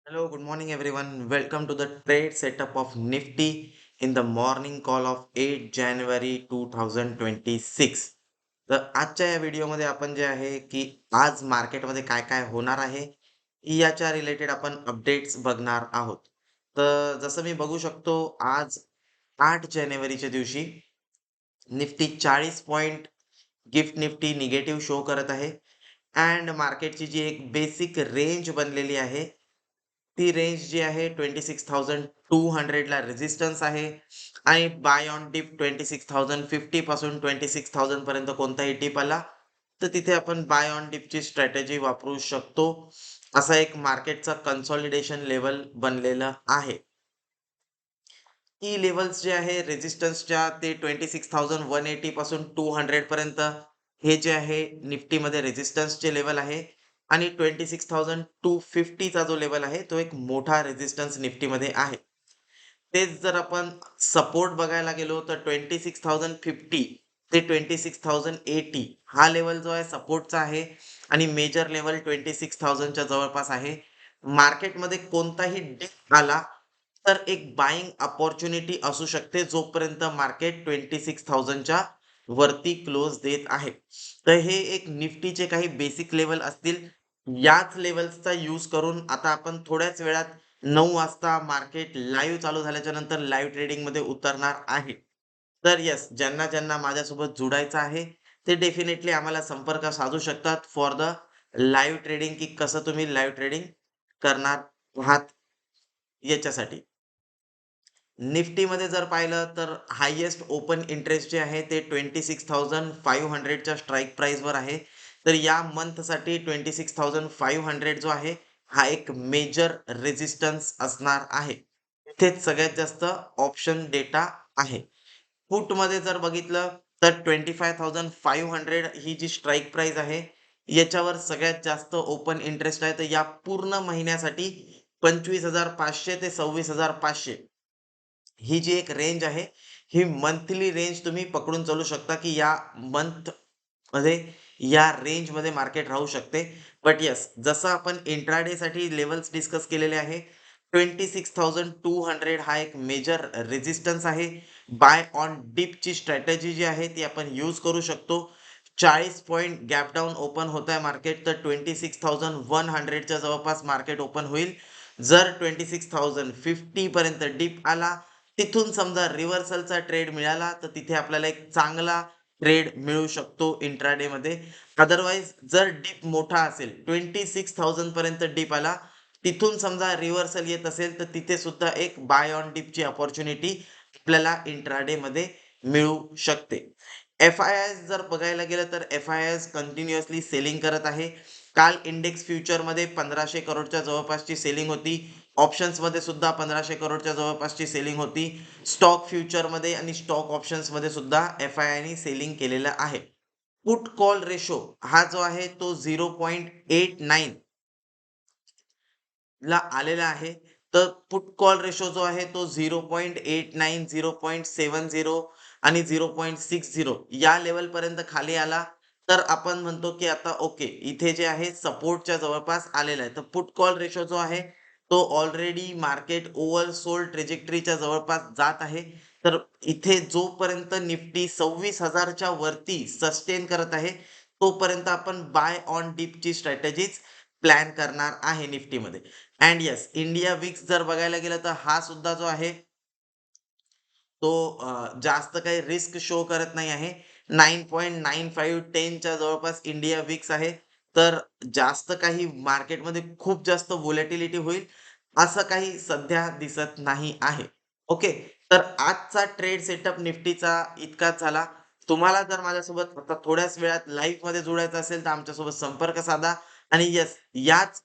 Hello, good morning everyone. Welcome to the trade setup of Nifty in the morning call of 8 January 2026. तर आजच्या या व्हिडिओमध्ये आपण जे आहे की आज मार्केटमध्ये काय काय होणार आहे याच्या रिलेटेड आपण अपडेट्स बघणार आहोत. तर जसं मी बघू शकतो आज 8 जानेवारीच्या दिवशी Nifty 40 point gift Nifty negative show करत आहे अँड मार्केटची जी एक बेसिक रेंज बनलेली आहे ती रेंज जी आहे 26,200 ला रेझिस्टन्स आहे आणि बाय ऑन डिप 26,050 पासून 26,000 पर्यंत कोणताही डिप आला तर तिथे आपण बाय ऑन डिपची स्ट्रॅटेजी वापरू शकतो. असा एक मार्केटचा कन्सॉलिडेशन लेवल बनलेला आहे. की लेव्हल्स जे आहे रेझिस्टन्सच्या ते 26,180 पासून 200 पर्यंत हे जे आहे निफ्टीमध्ये रेझिस्टन्सचे लेवल आहे आणि 26,250 चा जो लेवल आहे तो एक मोठा रेझिस्टन्स निफ्टीमध्ये आहे. तेच जर आपण सपोर्ट बघायला गेलो तर 26,050 ते 26,080 हा लेवल जो आहे सपोर्टचा आहे आणि मेजर लेवल 26,000 च्या जवळपास आहे. मार्केटमध्ये कोणताही डिप आला तर एक बाइंग अपॉर्च्युनिटी असू शकते जोपर्यंत मार्केट 26,000 च्या वरती क्लोज देत आहे. तर हे एक निफ्टीचे काही बेसिक लेवल असतील. याच लेव्हल्सचा यूज करून आता आपण थोड्याच वेळात 9 वाजता मार्केट लाईव्ह चालू झाल्याच्या नंतर लाईव्ह ट्रेडिंगमध्ये उतरणार आहे. तर येस, ज्यांना माझ्यासोबत जुडायचं आहे, ते डेफिनेटली आम्हाला संपर्क साधू शकतात फॉर द लाईव्ह ट्रेडिंग की कसं तुम्ही लाईव्ह ट्रेडिंग करणार आहात याच्यासाठी. निफ्टीमध्ये जर पाहिलं तर हायेस्ट ओपन इंटरेस्ट जे आहे ते 26,500 च्या स्ट्राइक प्राइसवर आहे. तर या मंथसाठी 26,500 जो आहे हा एक मेजर रेझिस्टन्स असणार आहे. इथेच सगळ्यात जास्त ऑप्शन डेटा आहे. पुटमध्ये जर बघितलं तर 25,500 ही जी स्ट्राइक प्राइस आहे, याच्यावर सगळ्यात जास्त ओपन इंटरेस्ट आहे. तर या पूर्ण महिन्यासाठी 25,500 ते 26,500 ही जी एक रेंज आहे, ही मंथली रेंज तुम्ही पकडून चालू शकता, की या मंथमध्ये या रेंजमध्ये मार्केट राहू शकते. बट येस, जसं आपण इंट्राडेसाठी लेव्हल्स डिस्कस केलेले आहे, 26,200 हा एक मेजर रेझिस्टन्स आहे. बाय ऑन डिपची स्ट्रॅटेजी जी आहे, ती आपण यूज करू शकतो. 40 पॉइंट गॅप डाउन ओपन होत आहे मार्केट, तर 26,100 च्या जवळपास मार्केट ओपन होईल. जर 26,050 पर्यंत डिप आला, तिथून समजा रिव्हर्सलचा ट्रेड मिळाला, तर तिथे आपल्याला एक चांगला ट्रेड मिळू शकतो इंट्राडेमध्ये. अदरवाईज जर डिप मोठा असेल, 26,000 पर्यंत डिप आला, तिथून समजा रिव्हर्सल येत असेल, तर तिथे सुद्धा एक बाय ऑन डिपची अपॉर्च्युनिटी आपल्याला इंट्राडेमध्ये मिळू शकते. एफ-आय-आयस जर बघायला गेलं तर एफ-आय-आयस कंटिन्युअसली सेलिंग करत आहे. काल इंडेक्स फ्युचरमध्ये 1,500 करोडच्या जवळपासची सेलिंग होती. ऑप्शन्समध्ये सुद्धा 1,500 करोडच्या जवळपासची सेलिंग होती. स्टॉक फ्युचरमध्ये आणि स्टॉक ऑप्शन्समध्ये सुद्धा एफ-आय-आयने सेलिंग केलेलं आहे. पुट कॉल रेशो हा जो आहे तो 0.89 ला आलेला आहे. तर पुट कॉल रेशो जो आहे तो 0.89, 0.70 आणि 0.60 या लेव्हलपर्यंत खाली आला, तर आपण म्हणतो की आता ओके, इथे जे आहे सपोर्टच्या जवळपास आलेला आहे. तर पुट कॉल रेशो जो आहे तो ऑलरेडी मार्केट ओव्हरसोल्ड ट्रॅजेक्टरीच्या जवळपास जात आहे. तर इथे जोपर्यंत निफ्टी 26,000 च्या वरती सस्टेन करत आहे, तोपर्यंत आपण बाय ऑन डिपची स्ट्रॅटेजीज प्लॅन करणार आहे निफ्टीमध्ये. अँड येस, इंडिया विक्स जर बघायला गेलं तर हा सुद्धा जो आहे तो जास्त काही रिस्क शो करत नाही आहे. 9.95-10 च्या जवळपास इंडिया विक्स आहे. तर जास्त काही मार्केटमध्ये खूप जास्त व्होलॅटिलिटी होईल असं काही सध्या दिसत नाही आहे. ओके. तर आजचा ट्रेड सेटअप निफ्टीचा इतकाच झाला. तुम्हाला जर माझ्यासोबत आता थोड्याच वेळात लाईव्हमध्ये जोडायचं असेल तर आमच्यासोबत संपर्क साधा आणि येस, याच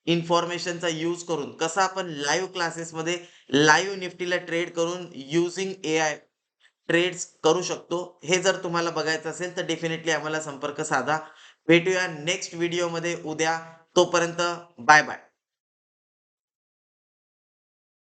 इन्फॉर्मेशनचा यूज करून कसं आपण लाईव्ह क्लासेसमध्ये लाईव्ह निफ्टीला ट्रेड करून युजिंग एआय ट्रेड्स करू शकतो. हे जर तुम्हाला बघायचं असेल तर डेफिनेटली आम्हाला संपर्क साधा. भेटूया नेक्स्ट व्हिडिओमध्ये उद्या. तोपर्यंत बाय बाय.